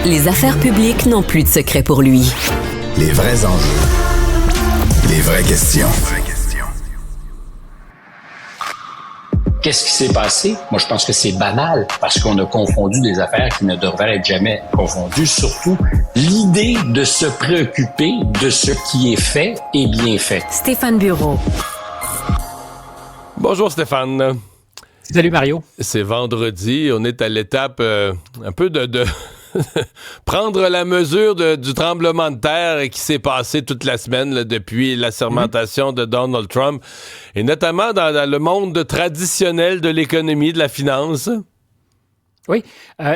Les affaires publiques n'ont plus de secret pour lui. Les vrais enjeux. Les vraies questions. Qu'est-ce qui s'est passé? Moi, je pense que c'est banal parce qu'on a confondu des affaires qui ne devraient être jamais confondues. Surtout, l'idée de se préoccuper de ce qui est fait et bien fait. Stéphane Bureau. Bonjour Stéphane. Salut Mario. C'est vendredi, on est à l'étape un peu de prendre la mesure du tremblement de terre qui s'est passé toute la semaine là, depuis l'assermentation de Donald Trump, et notamment dans le monde traditionnel de l'économie, de la finance. Oui,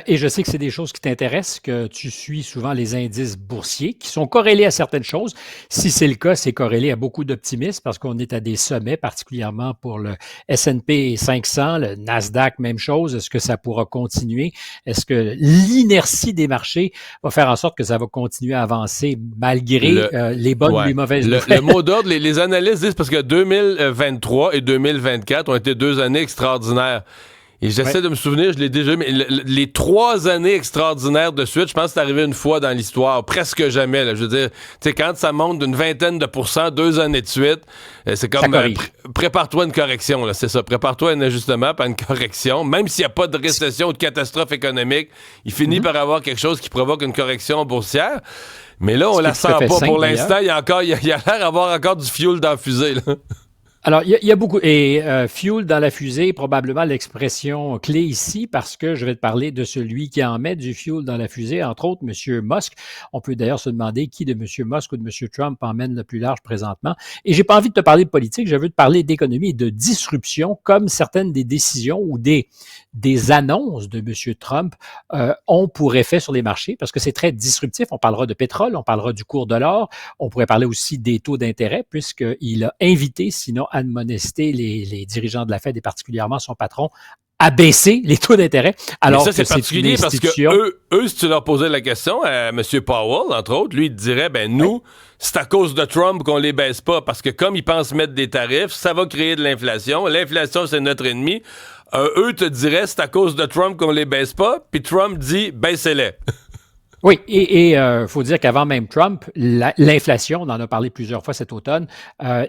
et je sais que c'est des choses qui t'intéressent, que tu suis souvent les indices boursiers qui sont corrélés à certaines choses. Si c'est le cas, c'est corrélé à beaucoup d'optimisme parce qu'on est à des sommets, particulièrement pour le S&P 500, le Nasdaq, même chose. Est-ce que ça pourra continuer? Est-ce que l'inertie des marchés va faire en sorte que ça va continuer à avancer malgré les bonnes ou les mauvaises nouvelles? Le mot d'ordre, les analystes disent parce que 2023 et 2024 ont été 2 années extraordinaires. Et j'essaie de me souvenir, je l'ai déjà mais les 3 années extraordinaires de suite, je pense que c'est arrivé une fois dans l'histoire, presque jamais. Là. Je veux dire, tu sais, quand ça monte d'une vingtaine de %, 2 années de suite, c'est comme prépare-toi à une correction, là, c'est ça. Prépare-toi à un ajustement, pas une correction. Même s'il n'y a pas de récession ou de catastrophe économique, il finit par avoir quelque chose qui provoque une correction boursière. Mais là, on la sent pas pour l'instant. Il y a l'air d'avoir encore du fuel dans la fusée, là. Alors, il y a beaucoup. Et fuel dans la fusée, probablement l'expression clé ici, parce que je vais te parler de celui qui en met du fuel dans la fusée, entre autres, M. Musk. On peut d'ailleurs se demander qui de M. Musk ou de M. Trump emmène le plus large présentement. Et j'ai pas envie de te parler de politique, je veux te parler d'économie et de disruption, comme certaines des décisions ou des annonces de M. Trump ont pour effet sur les marchés, parce que c'est très disruptif. On parlera de pétrole, on parlera du cours de l'or, on pourrait parler aussi des taux d'intérêt, puisqu'il a invité, sinon admonester les dirigeants de la Fed et particulièrement son patron à baisser les taux d'intérêt. Alors mais ça, c'est particulier parce que eux, si tu leur posais la question à M. Powell, entre autres, lui, il te dirait, nous, c'est à cause de Trump qu'on les baisse pas parce que comme ils pensent mettre des tarifs, ça va créer de l'inflation. L'inflation, c'est notre ennemi. Eux te diraient, c'est à cause de Trump qu'on les baisse pas, puis Trump dit, baissez-les. Oui, et faut dire qu'avant même Trump, l'inflation, on en a parlé plusieurs fois cet automne,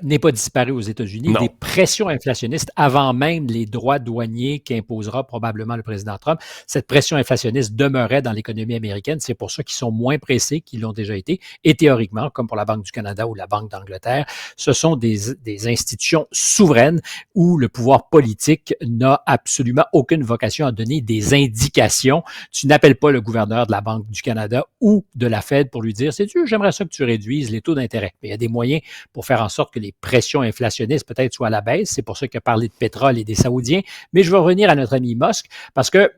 n'est pas disparue aux États-Unis. Non. Des pressions inflationnistes avant même les droits douaniers qu'imposera probablement le président Trump. Cette pression inflationniste demeurait dans l'économie américaine. C'est pour ça qu'ils sont moins pressés qu'ils l'ont déjà été. Et théoriquement, comme pour la Banque du Canada ou la Banque d'Angleterre, ce sont des institutions souveraines où le pouvoir politique n'a absolument aucune vocation à donner des indications. Tu n'appelles pas le gouverneur de la Banque du Canada ou de la Fed pour lui dire, sais-tu, j'aimerais ça que tu réduises les taux d'intérêt. Mais il y a des moyens pour faire en sorte que les pressions inflationnistes peut-être soient à la baisse. C'est pour ça qu'il a parlé de pétrole et des Saoudiens. Mais je vais revenir à notre ami Musk parce que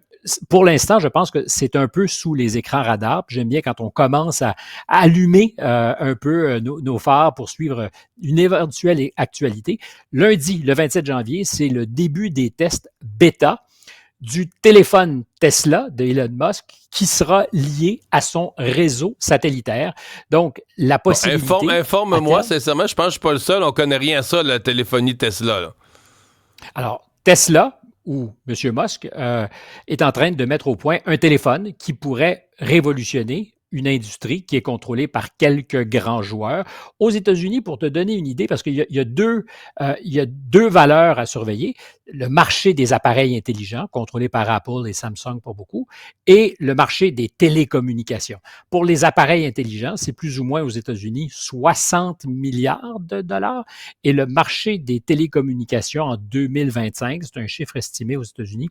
pour l'instant, je pense que c'est un peu sous les écrans radars. J'aime bien quand on commence à allumer un peu nos phares pour suivre une éventuelle actualité. Lundi, le 27 janvier, c'est le début des tests bêta du téléphone Tesla de Elon Musk qui sera lié à son réseau satellitaire. Donc, la possibilité... Informe-moi, sincèrement, je pense que je ne suis pas le seul. On ne connaît rien à ça, la téléphonie Tesla. Là. Alors, Tesla, ou M. Musk, est en train de mettre au point un téléphone qui pourrait révolutionner une industrie qui est contrôlée par quelques grands joueurs. Aux États-Unis, pour te donner une idée, parce qu'il y a deux valeurs à surveiller, le marché des appareils intelligents, contrôlé par Apple et Samsung pour beaucoup, et le marché des télécommunications. Pour les appareils intelligents, c'est plus ou moins aux États-Unis 60 milliards de dollars, et le marché des télécommunications en 2025, c'est un chiffre estimé aux États-Unis,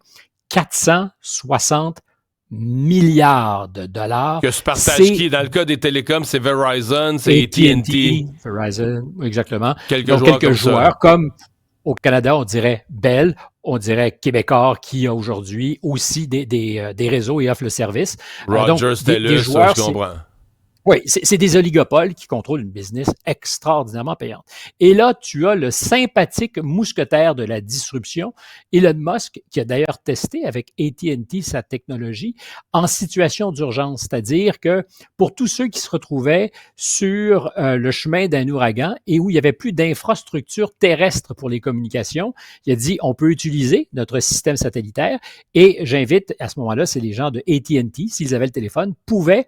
460 milliards de dollars. Que se partage qui? Dans le cas des télécoms, c'est Verizon, c'est AT&T. Verizon, exactement. Quelques joueurs comme au Canada, on dirait Bell, on dirait Québécois qui a aujourd'hui aussi des réseaux et offre le service. Rogers, TELUS, je comprends. Oui, c'est des oligopoles qui contrôlent une business extraordinairement payante. Et là, tu as le sympathique mousquetaire de la disruption, Elon Musk, qui a d'ailleurs testé avec AT&T sa technologie en situation d'urgence, c'est-à-dire que pour tous ceux qui se retrouvaient sur le chemin d'un ouragan et où il n'y avait plus d'infrastructure terrestre pour les communications, il a dit on peut utiliser notre système satellitaire et j'invite à ce moment-là, c'est les gens de AT&T, s'ils avaient le téléphone, pouvaient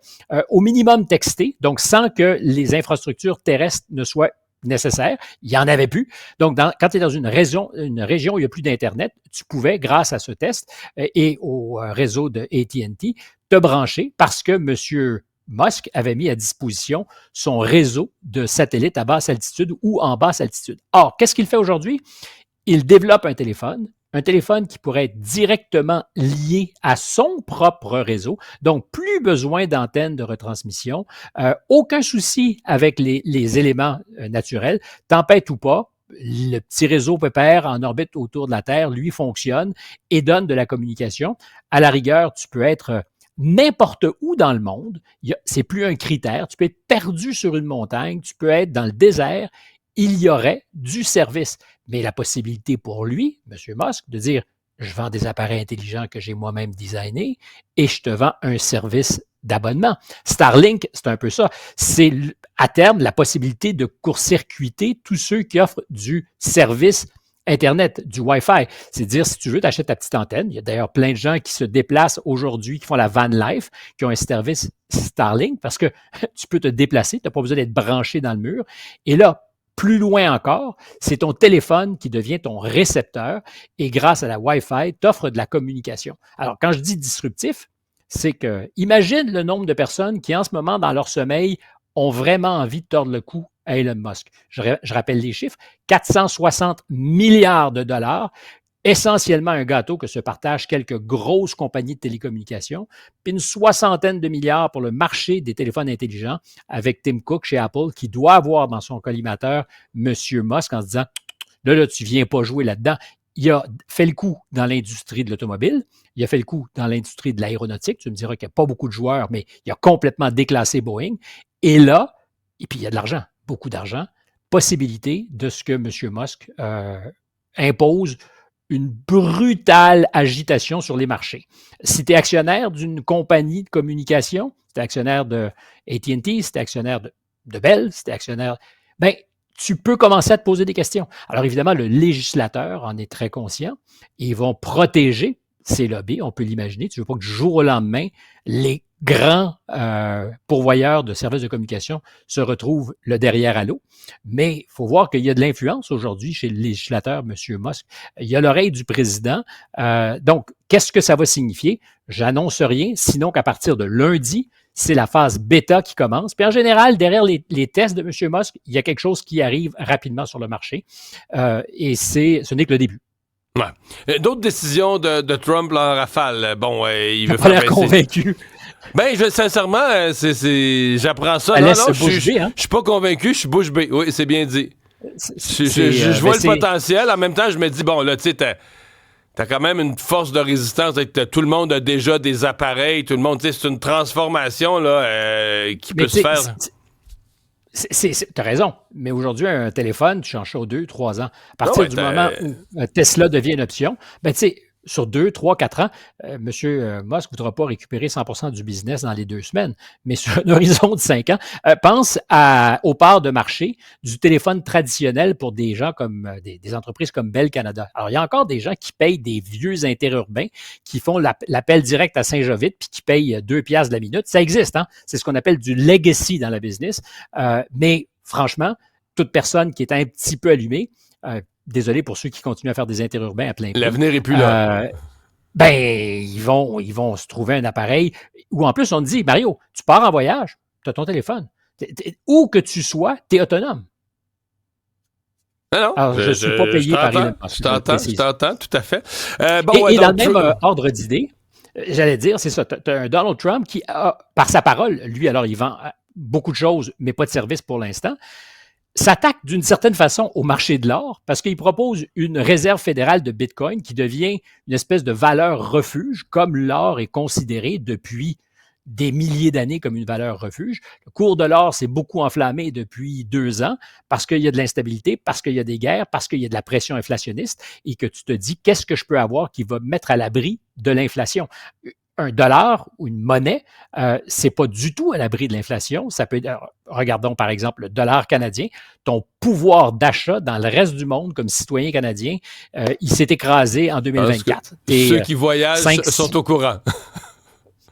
au minimum texter, donc sans que les infrastructures terrestres ne soient nécessaires. Il n'y en avait plus. Donc, quand tu es dans une région où il n'y a plus d'Internet, tu pouvais, grâce à ce test et au réseau de AT&T, te brancher parce que M. Musk avait mis à disposition son réseau de satellites à basse altitude ou en basse altitude. Or, qu'est-ce qu'il fait aujourd'hui? Il développe un téléphone qui pourrait être directement lié à son propre réseau, donc plus besoin d'antennes de retransmission, aucun souci avec les éléments naturels, tempête ou pas, le petit réseau pépère en orbite autour de la Terre, lui, fonctionne et donne de la communication. À la rigueur, tu peux être n'importe où dans le monde, c'est plus un critère, tu peux être perdu sur une montagne, tu peux être dans le désert, il y aurait du service. Mais la possibilité pour lui, M. Musk, de dire je vends des appareils intelligents que j'ai moi-même designés et je te vends un service d'abonnement. Starlink, c'est un peu ça. C'est à terme la possibilité de court-circuiter tous ceux qui offrent du service Internet, du Wi-Fi. C'est dire, si tu veux, tu achètes ta petite antenne. Il y a d'ailleurs plein de gens qui se déplacent aujourd'hui, qui font la van life, qui ont un service Starlink parce que tu peux te déplacer, tu n'as pas besoin d'être branché dans le mur. Et là, plus loin encore, c'est ton téléphone qui devient ton récepteur et grâce à la Wi-Fi, t'offre de la communication. Alors, quand je dis disruptif, c'est que imagine le nombre de personnes qui, en ce moment, dans leur sommeil, ont vraiment envie de tordre le cou à Elon Musk. Je rappelle les chiffres, 460 milliards de dollars, essentiellement un gâteau que se partagent quelques grosses compagnies de télécommunications, puis une soixantaine de milliards pour le marché des téléphones intelligents avec Tim Cook chez Apple qui doit avoir dans son collimateur M. Musk en se disant « Là, tu ne viens pas jouer là-dedans ». Il a fait le coup dans l'industrie de l'automobile, il a fait le coup dans l'industrie de l'aéronautique. Tu me diras qu'il n'y a pas beaucoup de joueurs, mais il a complètement déclassé Boeing. Et là, et puis il y a de l'argent, beaucoup d'argent, possibilité de ce que M. Musk impose une brutale agitation sur les marchés. Si tu es actionnaire d'une compagnie de communication, si tu es actionnaire de AT&T, si tu es actionnaire de Bell, si tu es actionnaire, bien, tu peux commencer à te poser des questions. Alors évidemment, le législateur en est très conscient. Ils vont protéger ces lobbies, on peut l'imaginer. Tu ne veux pas que du jour au lendemain, les grands pourvoyeurs de services de communication se retrouvent le derrière à l'eau. Mais il faut voir qu'il y a de l'influence aujourd'hui chez le législateur, M. Musk. Il y a l'oreille du président. Donc, qu'est-ce que ça va signifier? J'annonce rien, sinon qu'à partir de lundi, c'est la phase bêta qui commence. Puis en général, derrière les tests de M. Musk, il y a quelque chose qui arrive rapidement sur le marché. Et ce n'est que le début. Ouais. D'autres décisions de Trump en rafale. Bon, il veut pas l'air convaincu. Ben, sincèrement, j'apprends ça. Je suis pas convaincu, je suis bouche bée. Oui, c'est bien dit. Je vois le potentiel. En même temps, je me dis, bon, là, tu sais, t'as quand même une force de résistance. Tout le monde a déjà des appareils. Tout le monde, tu sais, c'est une transformation là, qui peut se faire. T'as raison, mais aujourd'hui, un téléphone, tu changes ça aux 2-3 ans. À partir du moment où Tesla devient une option, ben tu sais, sur 2, 3, 4 ans, M. Musk ne voudra pas récupérer 100% du business dans les 2 semaines, mais sur un horizon de 5 ans, pense aux parts de marché du téléphone traditionnel pour des gens comme des entreprises comme Bell Canada. Alors, il y a encore des gens qui payent des vieux interurbains qui font l'appel direct à Saint-Jovite puis qui payent 2 piastres de la minute. Ça existe, hein? C'est ce qu'on appelle du legacy dans la business. Mais franchement, toute personne qui est un petit peu allumée, désolé pour ceux qui continuent à faire des interurbains à plein prix. L'avenir n'est plus là. Ils vont se trouver un appareil où en plus on te dit, Mario, tu pars en voyage, tu as ton téléphone. Où que tu sois, tu es autonome. Non, alors, je ne suis pas payé par Elon Musk. Je t'entends, tout à fait. Et dans le même ordre d'idée, j'allais dire, c'est ça, tu as un Donald Trump qui a, par sa parole, lui, alors il vend beaucoup de choses, mais pas de services pour l'instant, s'attaque d'une certaine façon au marché de l'or parce qu'il propose une réserve fédérale de Bitcoin qui devient une espèce de valeur refuge, comme l'or est considéré depuis des milliers d'années comme une valeur refuge. Le cours de l'or s'est beaucoup enflammé depuis 2 ans parce qu'il y a de l'instabilité, parce qu'il y a des guerres, parce qu'il y a de la pression inflationniste et que tu te dis qu'est-ce que je peux avoir qui va me mettre à l'abri de l'inflation. Un dollar ou une monnaie, c'est pas du tout à l'abri de l'inflation. Ça peut être, regardons par exemple le dollar canadien, ton pouvoir d'achat dans le reste du monde comme citoyen canadien, il s'est écrasé en 2024. Ceux qui voyagent sont au courant.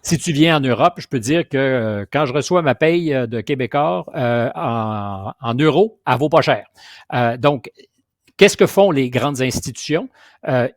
Si tu viens en Europe, je peux dire que quand je reçois ma paye de Québécois en euros, elle vaut pas cher. Donc, qu'est-ce que font les grandes institutions?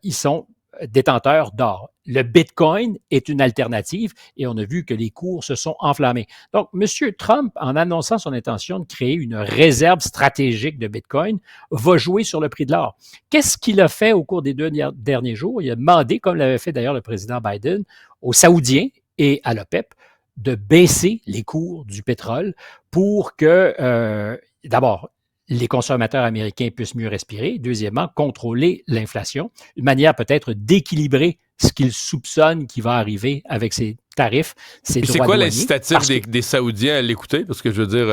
Ils sont détenteurs d'or. Le Bitcoin est une alternative et on a vu que les cours se sont enflammés. Donc, M. Trump, en annonçant son intention de créer une réserve stratégique de Bitcoin, va jouer sur le prix de l'or. Qu'est-ce qu'il a fait au cours des 2 derniers jours? Il a demandé, comme l'avait fait d'ailleurs le président Biden, aux Saoudiens et à l'OPEP de baisser les cours du pétrole pour que, d'abord, les consommateurs américains puissent mieux respirer. Deuxièmement, contrôler l'inflation. Une manière peut-être d'équilibrer ce qu'ils soupçonnent qui va arriver avec ces tarifs, ces droits douaniers. C'est quoi l'incitatif des Saoudiens à l'écouter? Parce que je veux dire...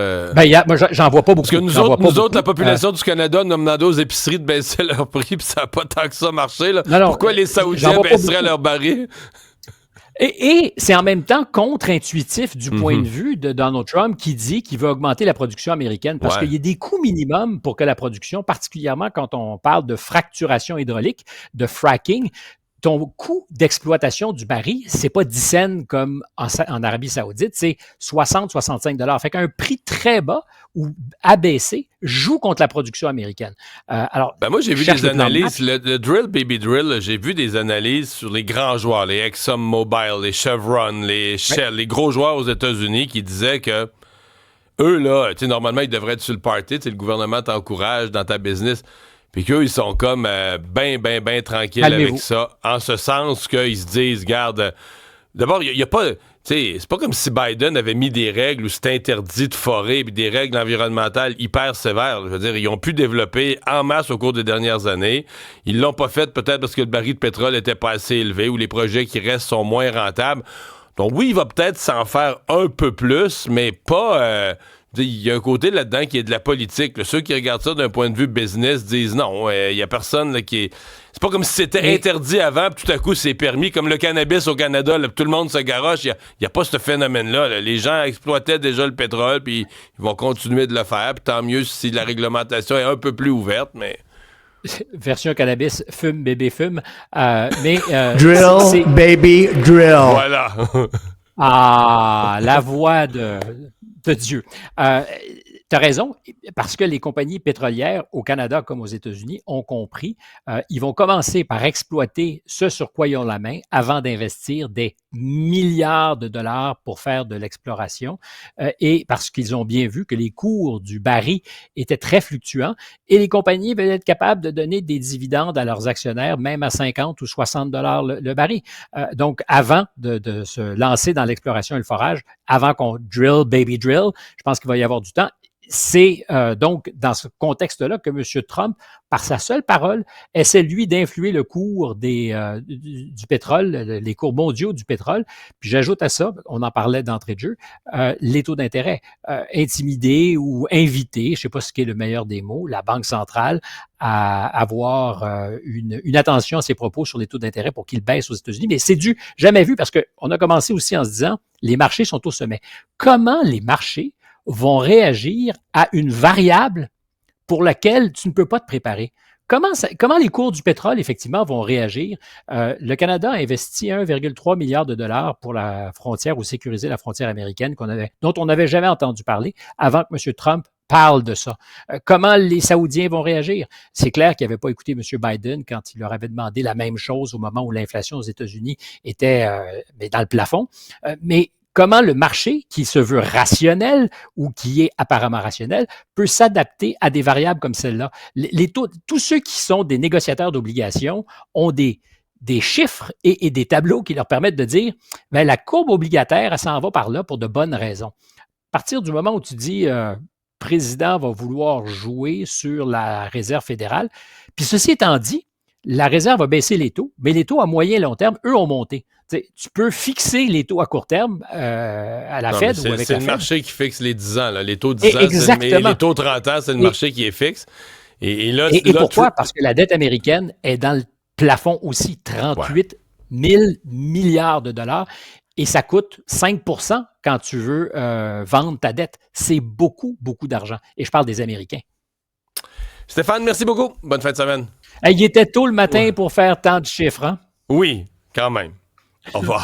moi, j'en vois pas beaucoup. Parce que nous autres, la population du Canada, on a demandé aux épiceries de baisser leur prix, puis ça n'a pas tant que ça marché. Là. Non, pourquoi les Saoudiens baisseraient leur baril? Et c'est en même temps contre-intuitif du point de vue de Donald Trump qui dit qu'il veut augmenter la production américaine parce qu'il y a des coûts minimums pour que la production, particulièrement quand on parle de fracturation hydraulique, de fracking, ton coût d'exploitation du baril, c'est pas 10 cents comme en Arabie Saoudite, c'est 60-65 $. Fait qu'un prix très bas ou abaissé joue contre la production américaine. Alors, moi, j'ai vu des analyses, le drill, baby drill, j'ai vu des analyses sur les grands joueurs, les ExxonMobil, les Chevron, les Shell, les gros joueurs aux États-Unis qui disaient que eux, là, tu sais, normalement, ils devraient être sur le party, tu sais, le gouvernement t'encourage dans ta business. Puis qu'eux, ils sont comme ben tranquilles avec ça, en ce sens qu'ils se disent, regarde, d'abord, il n'y a pas, tu sais, c'est pas comme si Biden avait mis des règles où c'était interdit de forer, puis des règles environnementales hyper sévères. Je veux dire, ils ont pu développer en masse au cours des dernières années. Ils l'ont pas fait peut-être parce que le baril de pétrole était pas assez élevé ou les projets qui restent sont moins rentables. Donc oui, il va peut-être s'en faire un peu plus, mais pas... il y a un côté là-dedans qui est de la politique. Là. Ceux qui regardent ça d'un point de vue business disent non, il y a personne là, qui est... C'est pas comme si c'était interdit avant, puis tout à coup c'est permis. Comme le cannabis au Canada, là, tout le monde se garoche. Il n'y a pas ce phénomène-là. Là. Les gens exploitaient déjà le pétrole, puis ils vont continuer de le faire. Puis tant mieux si la réglementation est un peu plus ouverte, mais... Version cannabis, fume, bébé, fume. Drill, baby, drill. Voilà. La voix de Dieu. Tu as raison, parce que les compagnies pétrolières au Canada comme aux États-Unis ont compris, ils vont commencer par exploiter ce sur quoi ils ont la main avant d'investir des milliards de dollars pour faire de l'exploration et parce qu'ils ont bien vu que les cours du baril étaient très fluctuants et les compagnies veulent être capables de donner des dividendes à leurs actionnaires, même à 50 ou 60 dollars le baril. Donc, avant de se lancer dans l'exploration et le forage, avant qu'on drill, baby drill, je pense qu'il va y avoir du temps. C'est donc dans ce contexte-là que M. Trump, par sa seule parole, essaie, lui, d'influer le cours du pétrole, les cours mondiaux du pétrole. Puis j'ajoute à ça, on en parlait d'entrée de jeu, les taux d'intérêt. Intimider ou inviter, je ne sais pas ce qui est le meilleur des mots, la Banque centrale à avoir une attention à ses propos sur les taux d'intérêt pour qu'ils baissent aux États-Unis. Mais c'est jamais vu parce qu'on a commencé aussi en se disant, les marchés sont au sommet. Comment les marchés vont réagir à une variable pour laquelle tu ne peux pas te préparer? Comment les cours du pétrole, effectivement, vont réagir? Le Canada a investi 1,3 milliard de dollars pour la frontière ou sécuriser la frontière américaine dont on n'avait jamais entendu parler avant que M. Trump parle de ça. Comment les Saoudiens vont réagir? C'est clair qu'ils n'avaient pas écouté M. Biden quand il leur avait demandé la même chose au moment où l'inflation aux États-Unis était dans le plafond. Mais comment le marché, qui se veut rationnel ou qui est apparemment rationnel, peut s'adapter à des variables comme celle-là. Les taux, tous ceux qui sont des négociateurs d'obligations ont des chiffres et des tableaux qui leur permettent de dire ben, la courbe obligataire, elle s'en va par là pour de bonnes raisons. À partir du moment où tu dis le président va vouloir jouer sur la réserve fédérale, puis ceci étant dit, la réserve va baisser les taux, mais les taux à moyen et long terme, eux, ont monté. Tu peux fixer les taux à court terme à la Fed ou avec la Fed. C'est le marché qui fixe les 10 ans. Là. Les taux 10 ans, les taux 30 ans, c'est le marché qui est fixe. Et pourquoi? Parce que la dette américaine est dans le plafond aussi, 38 000 milliards de dollars. Et ça coûte 5 % quand tu veux vendre ta dette. C'est beaucoup, beaucoup d'argent. Et je parle des Américains. Stéphane, merci beaucoup. Bonne fin de semaine. Il était tôt le matin pour faire tant de chiffres. Hein? Oui, quand même. Au revoir.